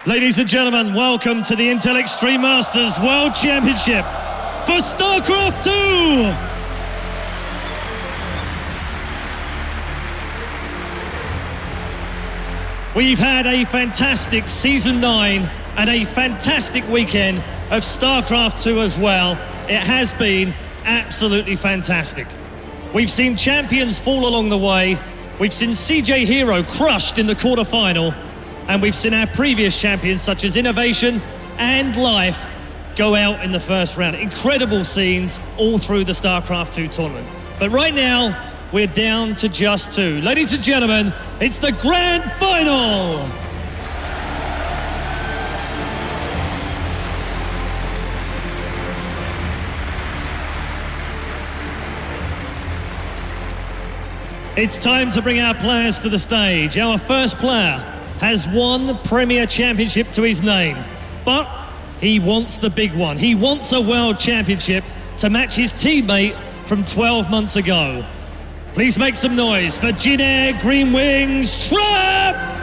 Ladies and gentlemen, welcome to the Intel Extreme Masters World Championship for StarCraft 2! We've had a fantastic Season 9 and a fantastic weekend of StarCraft 2 as well. It has been absolutely fantastic. We've seen champions fall along the way. We've seen CJ Hero crushed in the quarterfinal. And we've seen our previous champions such as Innovation and Life go out in the first round. Incredible scenes all through the StarCraft 2 tournament. But right now, we're down to just two. Ladies and gentlemen, it's the grand final! It's time to bring our players to the stage. Our first player has one Premier Championship to his name, but he wants the big one. He wants a World Championship to match his teammate from 12 months ago. Please make some noise for Jin Air Green Wings Trap!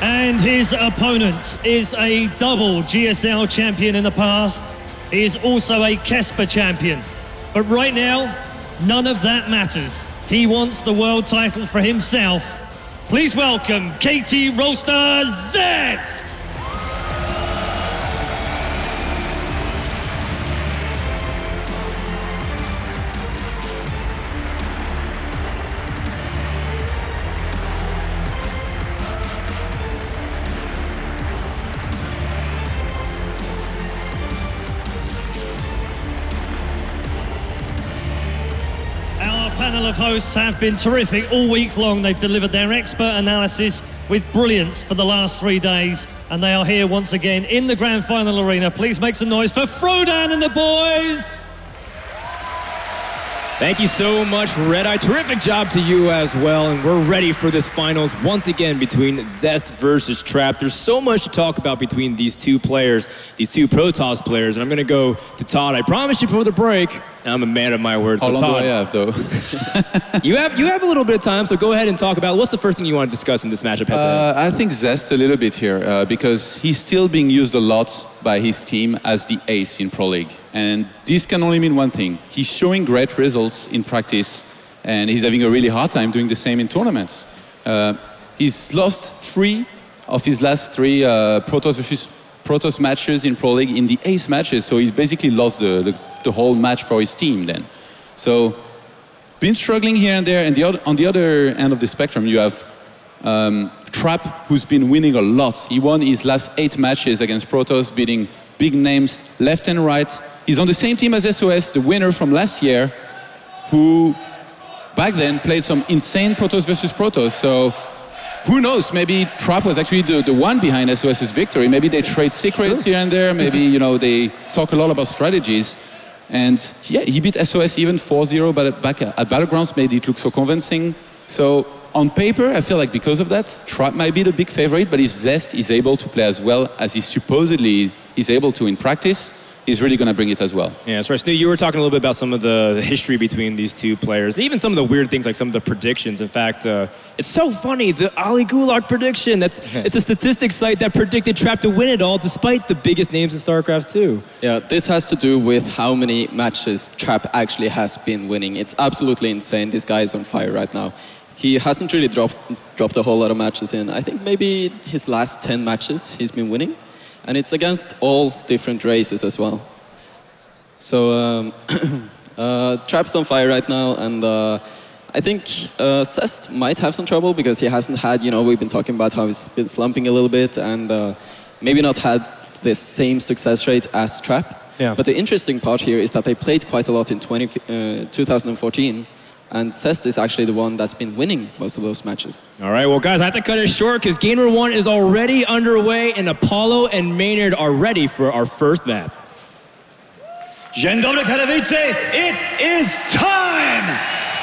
And his opponent is a double GSL champion in the past. He is also a Kesper champion. But right now, none of that matters. He wants the world title for himself. Please welcome KT Roaster Zest! Panel of hosts have been terrific all week long. They've delivered their expert analysis with brilliance for the last 3 days, and they are here once again in the grand final arena. Please make some noise for Frodan and the boys! Thank you so much, Red Eye. Terrific job to you as well, and we're ready for this finals once again between Zest versus Trap. There's so much to talk about between these two players, these two Protoss players, and I'm gonna go to Todd. I promised you before the break, and I'm a man of my word. How long Todd, do I have, though? you have a little bit of time, so go ahead and talk about what's the first thing you want to discuss in this matchup. I think Zest a little bit here because he's still being used a lot by his team as the ace in Pro League. And this can only mean one thing. He's showing great results in practice, and he's having a really hard time doing the same in tournaments. He's lost 3 of his last 3 Protoss versus Protoss matches in Pro League in the ace matches, so he's basically lost the whole match for his team then. So, been struggling here and there, and on the other end of the spectrum, you have Trap, who's been winning a lot. He won his last 8 matches against Protoss, beating big names left and right. He's on the same team as SOS, the winner from last year, who back then played some insane Protoss versus Protoss. So who knows, maybe Trap was actually the one behind SOS's victory. Maybe they trade secrets here and there. Maybe, they talk a lot about strategies. And yeah, he beat SOS even 4-0, but back at Battlegrounds made it look so convincing. So on paper, I feel like because of that, Trap might be the big favorite, but if Zest is able to play as well as he supposedly is able to in practice, he's really going to bring it as well. Yeah, that's right. Stu, you were talking a little bit about some of the history between these two players, even some of the weird things like some of the predictions. In fact, it's so funny, the Ali Gulag prediction, it's a statistics site that predicted Trap to win it all despite the biggest names in StarCraft 2. Yeah, this has to do with how many matches Trap actually has been winning. It's absolutely insane. This guy is on fire right now. He hasn't really dropped a whole lot of matches in. I think maybe his last 10 matches he's been winning. And it's against all different races as well. So Trap's on fire right now, and I think Zest might have some trouble because he hasn't had, we've been talking about how he's been slumping a little bit and maybe not had the same success rate as Trap. Yeah. But the interesting part here is that they played quite a lot in 2014. And Zest is actually the one that's been winning most of those matches. All right, well, guys, I have to cut it short because Game Number 1 is already underway, and Apollo and Maynard are ready for our first map. IEM Katowice, it is time!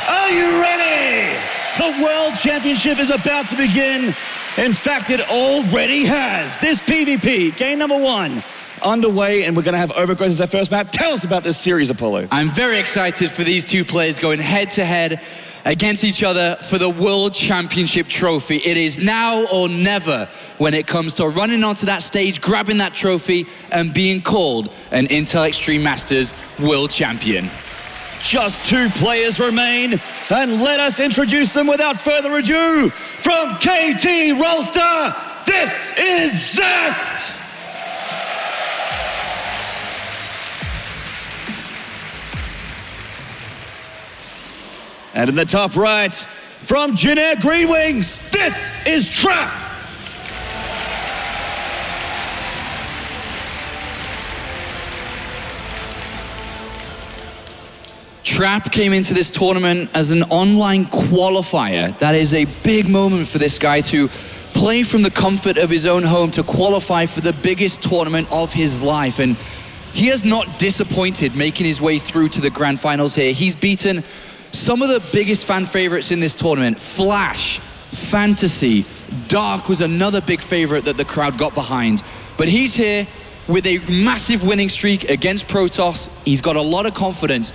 Are you ready? The World Championship is about to begin. In fact, it already has. This PvP, game number 1, underway, and we're going to have Overgrowth as our first map. Tell us about this series, Apollo. I'm very excited for these two players going head-to-head against each other for the World Championship trophy. It is now or never when it comes to running onto that stage, grabbing that trophy, and being called an Intel Extreme Masters World Champion. Just 2 players remain, and let us introduce them without further ado. From KT Rolster, this is Zest! And in the top right, from Jin Green Wings, this is Trap! Trap came into this tournament as an online qualifier. That is a big moment for this guy to play from the comfort of his own home to qualify for the biggest tournament of his life. And he has not disappointed making his way through to the grand finals here. He's beaten some of the biggest fan favorites in this tournament. Flash, Fantasy, Dark was another big favorite that the crowd got behind. But he's here with a massive winning streak against Protoss. He's got a lot of confidence.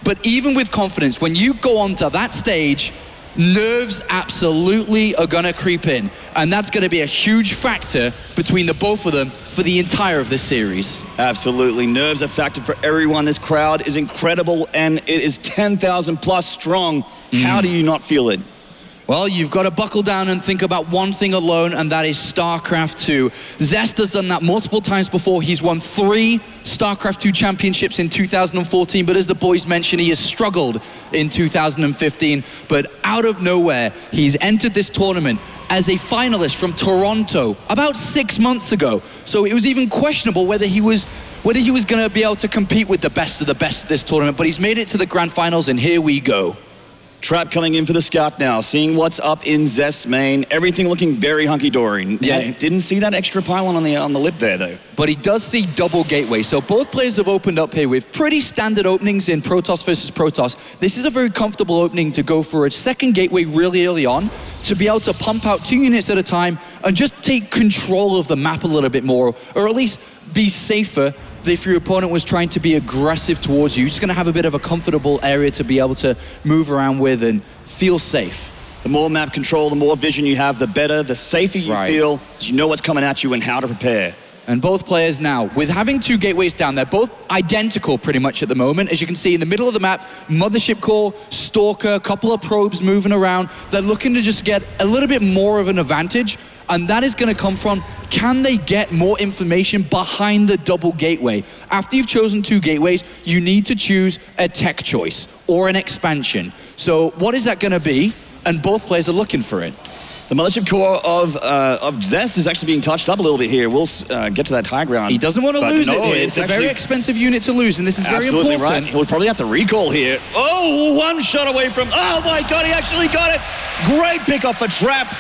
But even with confidence, when you go onto that stage, nerves absolutely are gonna creep in. And that's gonna be a huge factor between the both of them for the entire of this series. Absolutely, nerves are factored for everyone. This crowd is incredible, and it is 10,000 plus strong. How do you not feel it? Well, you've got to buckle down and think about one thing alone, and that is StarCraft 2. Zest has done that multiple times before. He's won 3 StarCraft 2 championships in 2014, but as the boys mentioned, he has struggled in 2015. But out of nowhere, he's entered this tournament as a finalist from Toronto about 6 months ago. So it was even questionable whether he was going to be able to compete with the best of the best at this tournament, but he's made it to the grand finals, and here we go. Trap coming in for the scout now, seeing what's up in Zest's main. Everything looking very hunky-dory. Yeah. Didn't see that extra pylon on the lip there, though. But he does see double gateway. So both players have opened up here with pretty standard openings in Protoss versus Protoss. This is a very comfortable opening to go for a second gateway really early on, to be able to pump out 2 units at a time and just take control of the map a little bit more, or at least be safer if your opponent was trying to be aggressive towards you. You're just going to have a bit of a comfortable area to be able to move around with and feel safe. The more map control, the more vision you have, the better, the safer you feel, so you know what's coming at you and how to prepare. And both players now, with having 2 gateways down, they're both identical pretty much at the moment. As you can see in the middle of the map, Mothership Core, Stalker, a couple of probes moving around. They're looking to just get a little bit more of an advantage, and that is going to come from, can they get more information behind the double gateway? After you've chosen 2 gateways, you need to choose a tech choice or an expansion. So what is that going to be? And both players are looking for it. The Mothership Core of Zest is actually being touched up a little bit here. We'll get to that high ground. He doesn't want to lose it here. It's a very expensive unit to lose, and this is very important. Right. He'll probably have to recall here. Oh, 1 shot away from... Oh my God, he actually got it. Great pickoff for Trap.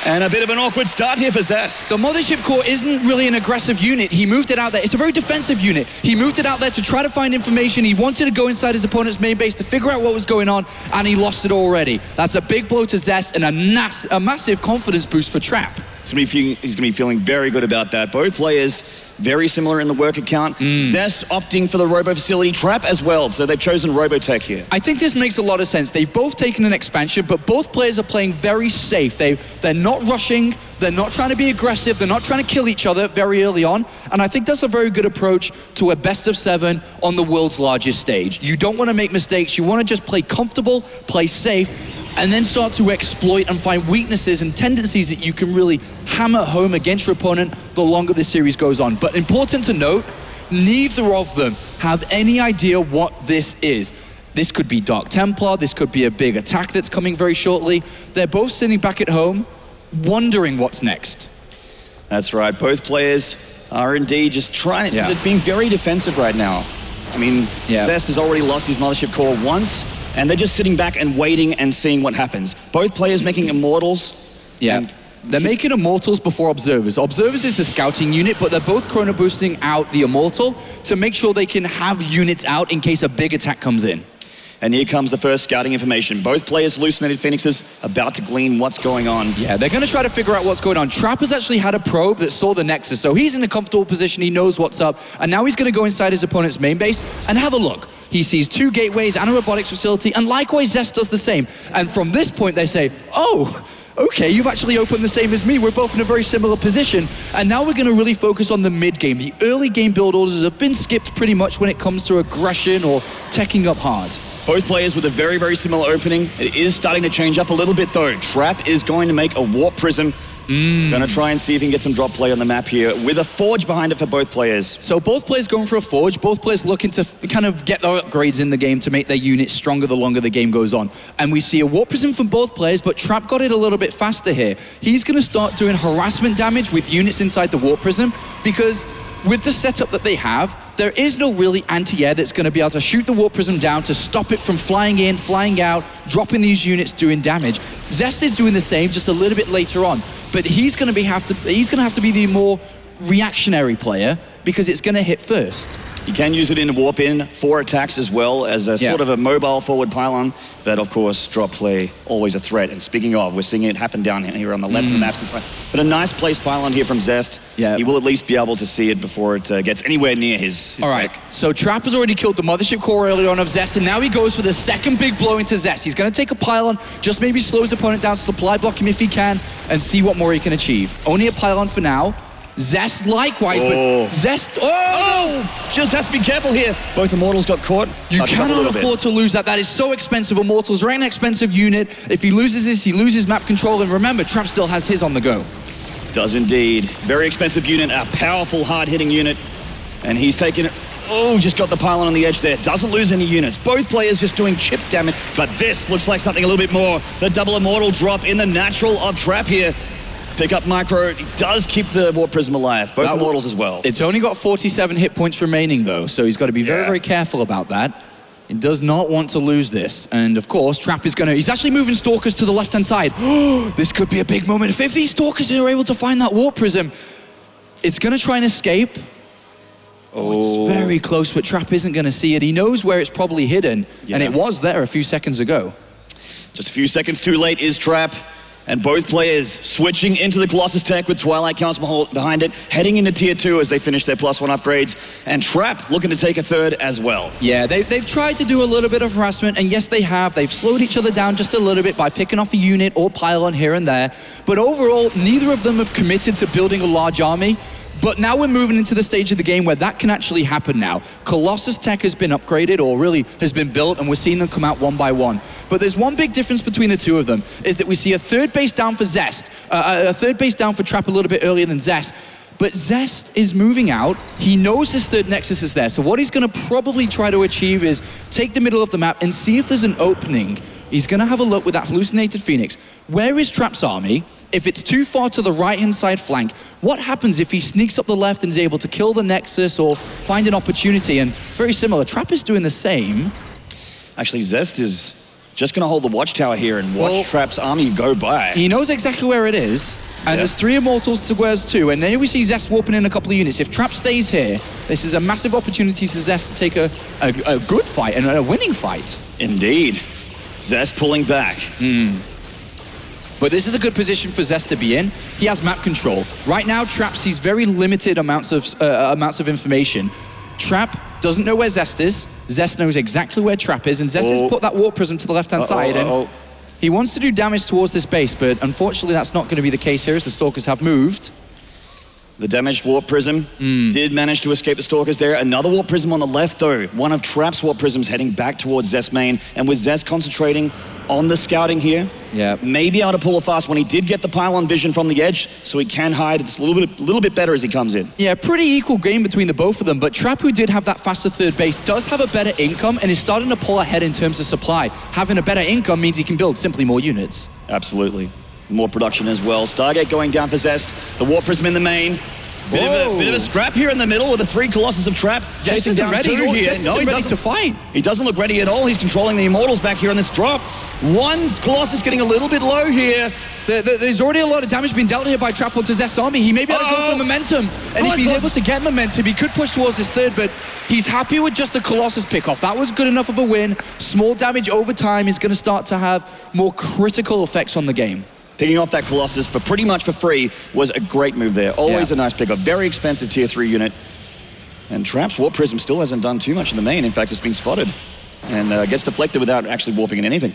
And a bit of an awkward start here for Zest. The Mothership Core isn't really an aggressive unit. He moved it out there. It's a very defensive unit. He moved it out there to try to find information. He wanted to go inside his opponent's main base to figure out what was going on, and he lost it already. That's a big blow to Zest and a massive confidence boost for Trap. He's going to be feeling very good about that. Both players very similar in the work account. Zest opting for the Robo Facility, Trap as well, so they've chosen Robotech here. I think this makes a lot of sense. They've both taken an expansion, but both players are playing very safe. They're not rushing, they're not trying to be aggressive, they're not trying to kill each other very early on, and I think that's a very good approach to a best of 7 on the world's largest stage. You don't want to make mistakes, you want to just play comfortable, play safe, and then start to exploit and find weaknesses and tendencies that you can really hammer home against your opponent the longer the series goes on. But important to note, neither of them have any idea what this is. This could be Dark Templar, this could be a big attack that's coming very shortly. They're both sitting back at home, wondering what's next. That's right, both players are indeed just trying, just being very defensive right now. I mean, Zest has already lost his Mothership Core once, and they're just sitting back and waiting and seeing what happens. Both players making Immortals. They're making Immortals before Observers. Observers is the scouting unit, but they're both chrono boosting out the Immortal to make sure they can have units out in case a big attack comes in. And here comes the first scouting information. Both players hallucinated Phoenixes, about to glean what's going on. Yeah, they're going to try to figure out what's going on. Trap has actually had a probe that saw the Nexus, so he's in a comfortable position, he knows what's up, and now he's going to go inside his opponent's main base and have a look. He sees 2 gateways and a robotics facility, and likewise Zest does the same. And from this point they say, oh, okay, you've actually opened the same as me. We're both in a very similar position. And now we're going to really focus on the mid game. The early game build orders have been skipped pretty much when it comes to aggression or teching up hard. Both players with a very, very similar opening. It is starting to change up a little bit though. Trap is going to make a Warp Prism. Gonna try and see if he can get some drop play on the map here with a Forge behind it for both players. So both players going for a Forge, both players looking to kind of get their upgrades in the game to make their units stronger the longer the game goes on. And we see a Warp Prism from both players, but Trap got it a little bit faster here. He's gonna start doing harassment damage with units inside the Warp Prism, because with the setup that they have, there is no really anti-air that's going to be able to shoot the Warp Prism down to stop it from flying in, flying out, dropping these units, doing damage. Zest is doing the same, just a little bit later on, but he's going to have to be the more reactionary player because it's going to hit first. You can use it in warp in for attacks as well as a sort of a mobile forward pylon, but of course drop play always a threat. And speaking of, we're seeing it happen down here on the left of the map. But a nice placed pylon here from Zest. Yeah. He will at least be able to see it before it gets anywhere near his All right, deck. so Trap has already killed the mothership core early on of Zest, and now he goes for the second big blow into Zest. He's going to take a pylon, just maybe slow his opponent down, supply block him if he can, and see what more he can achieve. Only a pylon for now. Zest likewise, but Zest, just has to be careful here. Both Immortals got caught. You cannot afford to lose that. That is so expensive. Immortals are an expensive unit. If he loses this, he loses map control, and remember, Trap still has his on the go. Does indeed. Very expensive unit, a powerful, hard-hitting unit, and he's taken it. Oh, just got the pylon on the edge there. Doesn't lose any units. Both players just doing chip damage, but this looks like something a little bit more. The double Immortal drop in the natural of Trap here. Pick up micro, he does keep the Warp Prism alive, both Immortals as well. It's only got 47 hit points remaining though, so he's got to be very, very careful about that. He does not want to lose this. And of course, Trap is he's actually moving Stalkers to the left-hand side. This could be a big moment. If these Stalkers are able to find that Warp Prism, it's gonna try and escape. Oh, it's very close, but Trap isn't gonna see it. He knows where it's probably hidden, and it was there a few seconds ago. Just a few seconds too late is Trap. And both players switching into the Colossus tech with Twilight Council behind it, heading into Tier 2 as they finish their +1 upgrades. And Trap looking to take a third as well. Yeah, they've tried to do a little bit of harassment, and yes, they have. They've slowed each other down just a little bit by picking off a unit or pylon here and there. But overall, neither of them have committed to building a large army. But now we're moving into the stage of the game where that can actually happen now. Colossus tech has been upgraded, or really has been built, and we're seeing them come out one by one. But there's one big difference between the two of them, is that we see a third base down for Zest, a third base down for Trap a little bit earlier than Zest. But Zest is moving out. He knows his third Nexus is there. So what he's going to probably try to achieve is take the middle of the map and see if there's an opening. He's going to have a look with that hallucinated Phoenix. Where is Trap's army? If it's too far to the right-hand side flank, what happens if he sneaks up the left and is able to kill the Nexus or find an opportunity? And very similar, Trap is doing the same. Actually, Zest is just going to hold the watchtower here and watch Trap's army go by. He knows exactly where it is. And there's 3 Immortals to where's 2. And here we see Zest warping in a couple of units. If Trap stays here, this is a massive opportunity for Zest to take a good fight and a winning fight. Indeed. Zest pulling back. But this is a good position for Zest to be in. He has map control. Right now, Trap sees very limited amounts of information. Trap doesn't know where Zest is. Zest knows exactly where Trap is, and Zest has put that Warp Prism to the left-hand side. And he wants to do damage towards this base, but unfortunately that's not going to be the case here as the Stalkers have moved. The damaged Warp Prism did manage to escape the Stalkers there. Another Warp Prism on the left, though. One of Trap's Warp Prisms heading back towards Zest main, and with Zest concentrating on the scouting here, maybe able to pull a fast one. He did get the pylon vision from the edge, so he can hide. It's a little bit better as he comes in. Yeah, pretty equal game between the both of them, but Trap, who did have that faster third base, does have a better income and is starting to pull ahead in terms of supply. Having a better income means he can build simply more units. Absolutely. More production as well. Stargate going down for Zest. The Warp Prism in the main. Bit of a scrap here in the middle with the 3 Colossus of Trap Zest chasing isn't down ready. 2 here. Zest isn't ready to fight. He doesn't look ready at all. He's controlling the Immortals back here on this drop. 1 Colossus getting a little bit low here. There's already a lot of damage being dealt here by Trap onto Zest's army. He may be able to go for momentum. And if he's able to get momentum, he could push towards his third, but he's happy with just the Colossus pick-off. That was good enough of a win. Small damage over time is going to start to have more critical effects on the game. Picking off that Colossus for pretty much for free was a great move there. Always a nice pick-up. Very expensive tier 3 unit. And Trap's Warp Prism still hasn't done too much in the main. In fact, it's been spotted. And gets deflected without actually warping in anything.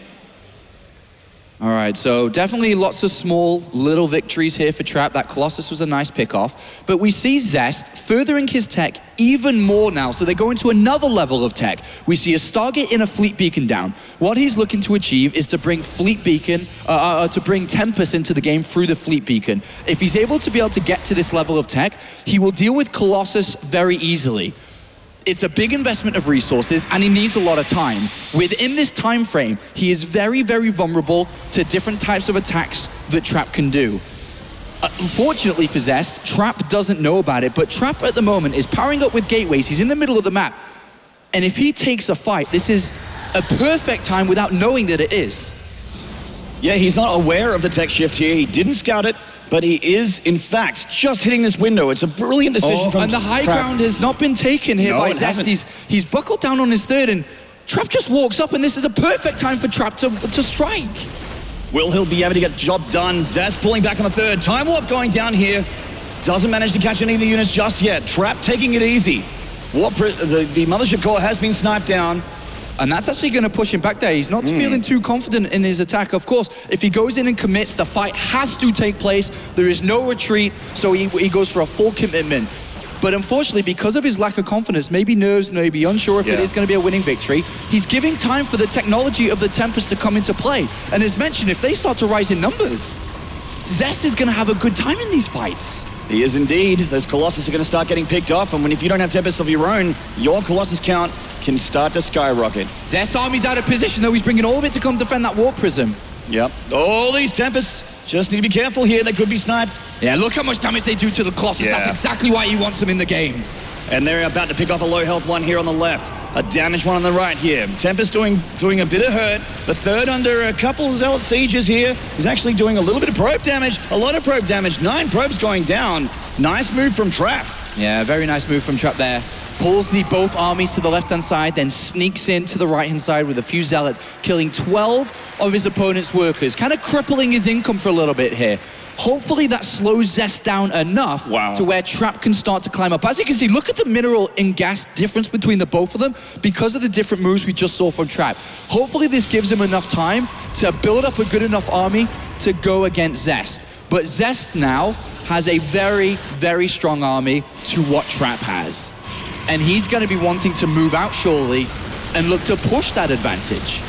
All right, so definitely lots of small little victories here for Trap. That Colossus was a nice pick-off. But we see Zest furthering his tech even more now. So they go into another level of tech. We see a Stargate in a Fleet Beacon down. What he's looking to achieve is to bring Fleet Beacon, to bring Tempest into the game through the Fleet Beacon. If he's able to be able to get to this level of tech, he will deal with Colossus very easily. It's a big investment of resources, and he needs a lot of time. Within this time frame, he is very, very vulnerable to different types of attacks that Trap can do. Unfortunately for Zest, Trap doesn't know about it, but Trap at the moment is powering up with gateways. He's in the middle of the map. And if he takes a fight, this is a perfect time without knowing that it is. Yeah, he's not aware of the tech shift here. He didn't scout it, but he is, in fact, just hitting this window. It's a brilliant decision from and the high Trap. ground has not been taken here by Zest. He's buckled down on his third, and Trap just walks up, and this is a perfect time for Trap to strike. Will he be able to get the job done? Zest pulling back on the third. Time Warp going down here. Doesn't manage to catch any of the units just yet. Trap taking it easy. The Mothership Core has been sniped down. And that's actually going to push him back there. He's not feeling too confident in his attack. Of course, if he goes in and commits, the fight has to take place. There is no retreat, so he goes for a full commitment. But unfortunately, because of his lack of confidence, maybe nerves, maybe unsure if it is going to be a winning victory, he's giving time for the technology of the Tempest to come into play. And as mentioned, if they start to rise in numbers, Zest is going to have a good time in these fights. He is indeed. Those Colossus are going to start getting picked off, and if you don't have Tempests of your own, your Colossus count can start to skyrocket. Zest's army's out of position, though. He's bringing all of it to come defend that Warp Prism. Yep. All these Tempests just need to be careful here. They could be sniped. Yeah, look how much damage they do to the Colossus. Yeah. That's exactly why he wants them in the game. And they're about to pick off a low health one here on the left. A damaged one on the right here. Tempest doing a bit of hurt. The third under a couple Zealot sieges here is actually doing a little bit of probe damage. A lot of probe damage. 9 probes going down. Nice move from Trap. Yeah, very nice move from Trap there. Pulls both armies to the left-hand side, then sneaks in to the right-hand side with a few Zealots, killing 12 of his opponent's workers, kind of crippling his income for a little bit here. Hopefully that slows Zest down enough to where Trap can start to climb up. As you can see, look at the mineral and gas difference between the both of them because of the different moves we just saw from Trap. Hopefully this gives him enough time to build up a good enough army to go against Zest. But Zest now has a very, very strong army to what Trap has. And he's going to be wanting to move out surely and look to push that advantage.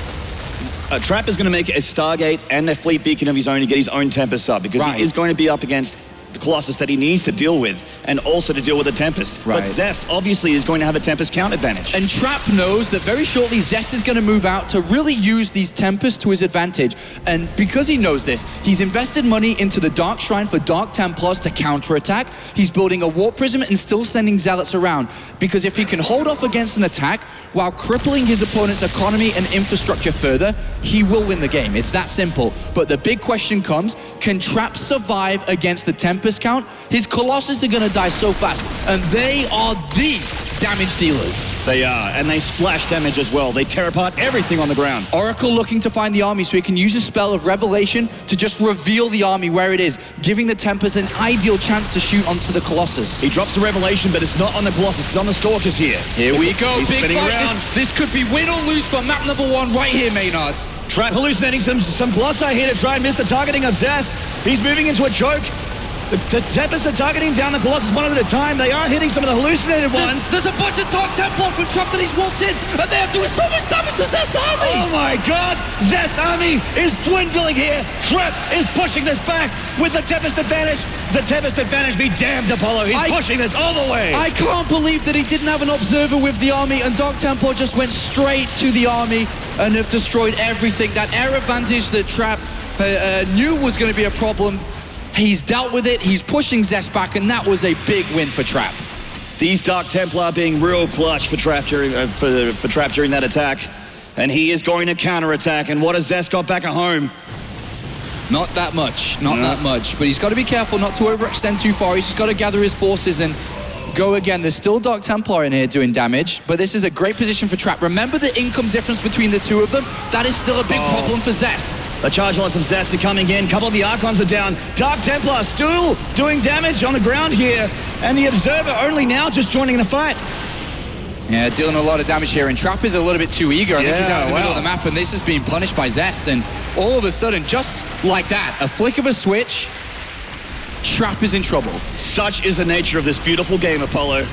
Trap is going to make a Stargate and a Fleet Beacon of his own to get his own Tempest up, because he is going to be up against the Colossus that he needs to deal with, and also to deal with the Tempest. But Zest obviously is going to have a Tempest count advantage. And Trap knows that very shortly Zest is going to move out to really use these Tempests to his advantage. And because he knows this, he's invested money into the Dark Shrine for Dark Templars to counterattack. He's building a Warp Prism and still sending Zealots around, because if he can hold off against an attack while crippling his opponent's economy and infrastructure further, he will win the game. It's that simple. But the big question comes, can Trap survive against the Tempest count? His Colossus are going to die so fast, and they are the damage dealers. They are, and they splash damage as well. They tear apart everything on the ground. Oracle looking to find the army so he can use his spell of Revelation to just reveal the army where it is, giving the Tempest an ideal chance to shoot onto the Colossus. He drops the Revelation, but it's not on the Colossus, it's on the Stalkers here. Here we go, He's big fight. This could be win or lose for map number 1 right here, Maynards. Trap hallucinating some Colossi here to try and miss the targeting of Zest. He's moving into a choke. The Tempests are targeting down the Colossus one at a time. They are hitting some of the hallucinated ones. There's a bunch of Dark Templar from Trap that he's walked in, and they are doing so much damage to Zest's army! Oh my god! Zest's army is dwindling here. Trap is pushing this back with the Tempest advantage. The Tempest advantage be damned, Apollo. He's pushing this all the way. I can't believe that he didn't have an observer with the army, and Dark Templar just went straight to the army and have destroyed everything. That air advantage that Trap knew was going to be a problem He's dealt with it, he's pushing Zest back, and that was a big win for Trap. These Dark Templar being real clutch for Trap during that attack. And he is going to counterattack. And what has Zest got back at home? Not that much, not that much. But he's got to be careful not to overextend too far. He's just got to gather his forces and go again. There's still Dark Templar in here doing damage, but this is a great position for Trap. Remember the income difference between the two of them? That is still a big problem for Zest. The charge loss of Zest are coming in. A couple of the Archons are down. Dark Templar still doing damage on the ground here. And the Observer only now just joining the fight. Yeah, dealing a lot of damage here. And Trap is a little bit too eager. I think he's out in the middle of the map, and this is being punished by Zest. And all of a sudden, just like that, a flick of a switch, Trap is in trouble. Such is the nature of this beautiful game, Apollo.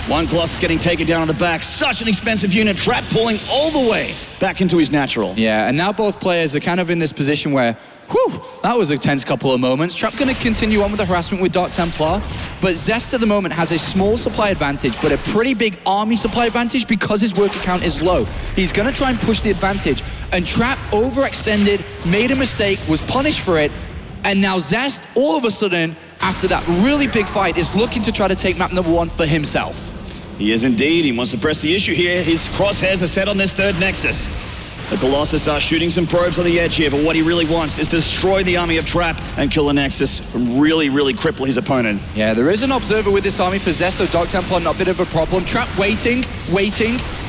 One Colossus getting taken down on the back. Such an expensive unit. Trap pulling all the way back into his natural. Yeah, and now both players are kind of in this position where, whew, that was a tense couple of moments. Trap going to continue on with the harassment with Dark Templar, but Zest at the moment has a small supply advantage, but a pretty big army supply advantage because his worker count is low. He's going to try and push the advantage, and Trap overextended, made a mistake, was punished for it, and now Zest, all of a sudden, after that really big fight, is looking to try to take map number 1 for himself. He is indeed. He wants to press the issue here. His crosshairs are set on this third Nexus. The Colossus are shooting some probes on the edge here, but what he really wants is to destroy the army of Trap and kill the Nexus and really, really cripple his opponent. Yeah, there is an Observer with this army for Zest, so Dark Templar not a bit of a problem. Trap waiting,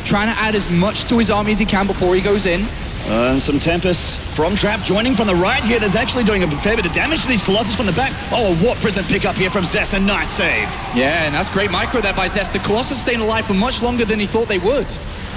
trying to add as much to his army as he can before he goes in. And some Tempest from Trap joining from the right here. There's actually doing a fair bit of damage to these Colossus from the back. Oh, a Warp Prison pickup here from Zest. A nice save. Yeah, and that's great micro there by Zest. The Colossus staying alive for much longer than he thought they would.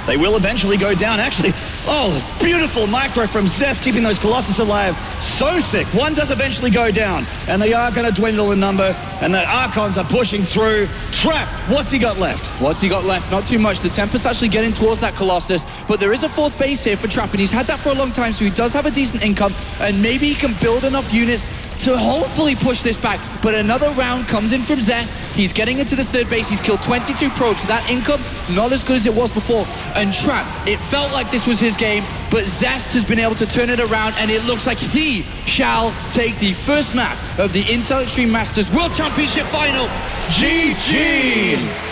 They will eventually go down, actually. Oh, beautiful micro from Zest, keeping those Colossus alive. So sick. One does eventually go down, and they are going to dwindle in number, and the Archons are pushing through. Trap, what's he got left? What's he got left? Not too much. The Tempest actually getting towards that Colossus, but there is a 4th base here for Trap, and he's had that for a long time, so he does have a decent income, and maybe he can build enough units to hopefully push this back. But another round comes in from Zest. He's getting into this 3rd base. He's killed 22 probes. So that income, not as good as it was before. And Trap, it felt like this was his game, but Zest has been able to turn it around, and it looks like he shall take the first map of the Intel Extreme Masters World Championship Final. GG!